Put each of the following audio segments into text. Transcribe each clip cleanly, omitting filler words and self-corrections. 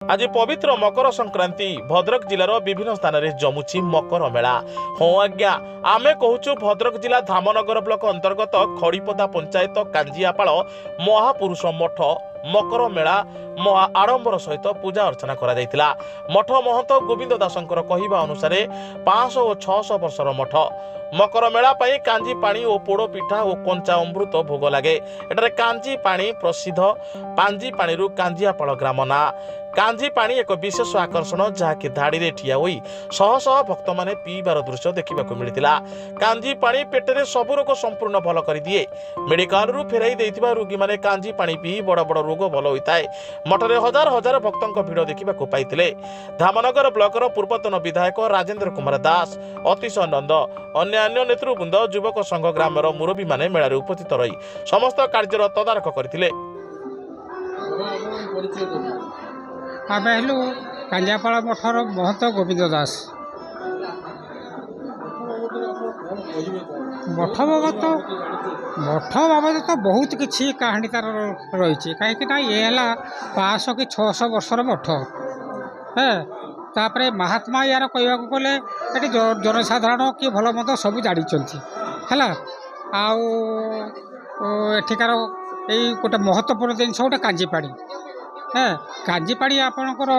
आज पवित्र मकर संक्रांति भद्रक जिलार विभिन्न स्थान में जमुची मकर मेला। हाँ आज्ञा आमे कहूँ भद्रक जिला धामनगर ब्लॉक अंतर्गत खड़ीपदा पंचायत कांजियापाल महापुरुष मठ मकर मेला आडंबर सहित पूजा अर्चना करा जायतिला। मठ महंत गोविंद दासंकर कहवा अनुसार 500 और 600 वर्षर मठ मकर मेला पाई कांजी पानी और पोड़ पिठा और कंचा अमृत भोग लगे। एटारे कांजी पानी प्रसिद्ध पांजी पानी कांजियापाल ग्राम ना कांजी पानी एक विशेष आकर्षण जहाँकि धाड़ी रे ठिया होई शह शह भक्त माने पीबार दृश्य देखा मिलता। कांजी पानी पेटरे सब रोग संपूर्ण भल कर दिए। मेडिकल रु फेराई देथिबा रोगी माने कांजी पानी पी बड़ बड़ रोग भल होता है। मठरे हजार हजार भक्तों भिड़ देखा पाइथिले। धामनगर ब्लॉकर पूर्वतन विधायक राजेंद्र कुमार दास अतीश नंद अन्य नेतृवृंद युवक संघ ग्रामर मुरबी माने मेला उपस्थित रही समस्त कार्यर तदारख करथिले। आमे हेलु कांजियापाल मठर महंत गोविंद दास। मठ बाबद तो बहुत किसी कहानी तार रही कहीं ये है 500 कि 600 वर्षर मठ है। तापर महात्मा यार कहवा गले ये जनसाधारण किए भल मत सब जानी है। आठिकार यही गोटे महत्वपूर्ण जिनस गोटे कांजी पानी है। कांजी पानी आपणकर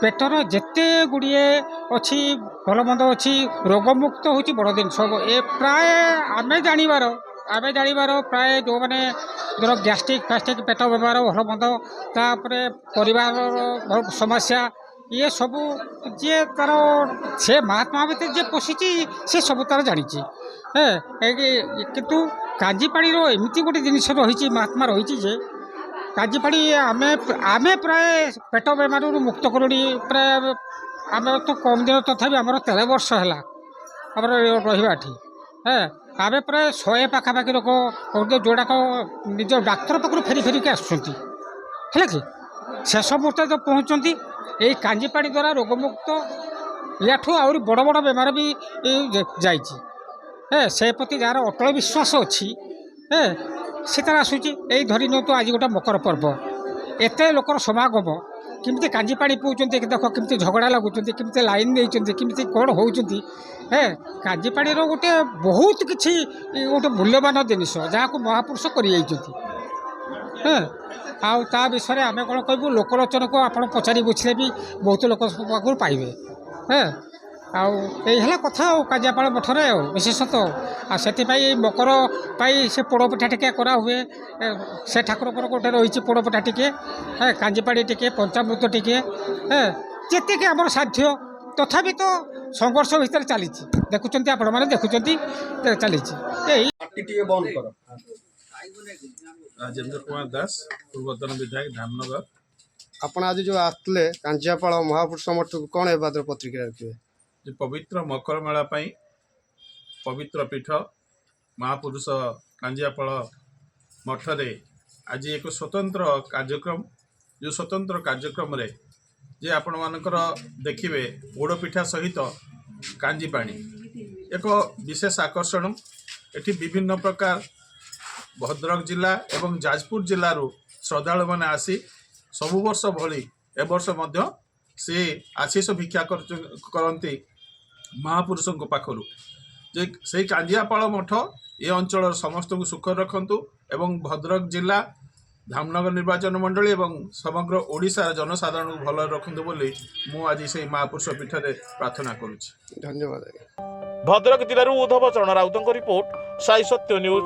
पेटर जिते गुड़िए अच्छी भल मंद अच्छी रोगमुक्त हूँ बड़ जिनस ए प्राय आमे जानिबार प्राय जो मैंने धर गैस्ट्रिक फैस्ट्रिक पेट बेमार भल मंद परिवार समस्या ये सब जे तार से महात्मा भीतर जे पशिची से सब तार जानी है। किंतु कांजी पानी एमती गोटे जिनिस रही महात्मा रही जे कांजी पानी आमे प्राय पेट बेमार मुक्त करूनी प्राय आम तो कम दिन तथापि आमर 13 वर्ष है आम रही है। आमे प्राय 100 पाखापाखि लोक जोड़ाक निज डाक्तर पाखु फेरी फेरिक आसुँच है कि शेष मुहूर्त जो पहुँचती यही कांजी पानी द्वारा रोगमुक्त याठू आहरी बड़ बड़ बेमार भी जाए से प्रति जार अटल विश्वास अच्छी है से तार आसूँ। यही धरी नियंतु आज गोटे मकर पर्व एत लोकर समागम किमती कांजी पानी पीउं देख किमती झगड़ा लगुंट किमती लाइन नहीं किमती कौन होती है। कांजी पानी गोटे बहुत किसी गोटे मूल्यवान जिनिस जहाँ को महापुरुष कर ता विषय आम कौन कहूँ लोकलोचन को आप पचारि बुझे भी बहुत लोक पाखु पाइबे है। आई कथा कांजियापाल मठरे विशेषतः से मकर पाई से पोड़पिठा टिके करा हुए से ठाकुर गोटे रही पोड़पिठा टिके है कांजी पानी टिके पंचामृत टिके है जितक आम साध्य तथापि तो संघर्ष भितर चली देखुं आपण मैंने देखुं चली। राजेंद्र कुमार दास पूर्वतन विधायक धामनगर। आपण आज जो आसले कांजियापाल महापुरुष मठ को कौन ए बादर पत्रिका रखिए पवित्र मकर मेला पाई पवित्र पीठ महापुरुष कांजियापाल मठरे आज एक स्वतंत्र कार्यक्रम जो स्वतंत्र कार्यक्रम रे जे आपण मानकर देखिए पोड़ पिठा सहित कांजी पानी एक विशेष आकर्षण। एठी विभिन्न प्रकार भद्रक जिला एवं जाजपुर जिलूर श्रद्धालु मैंने आसी सबु वर्ष भली ए वर्ष मध्य से आशीष भिक्षा करती महापुरुषों पाखर जे से कांजियापाल मठ ये अंचल समस्त को सुख रखंतु एवं भद्रक जिला धामनगर निर्वाचन मंडली एवं समग्र ओडिशा जनसाधारण को भल रखंतु बोली मु आज से महापुरुष पीठ रे प्रार्थना करुछि। धन्यवाद। भद्रक जिलूर उद्धव चरण राउतଙ୍କ रिपोर्ट साई सत्य न्यूज।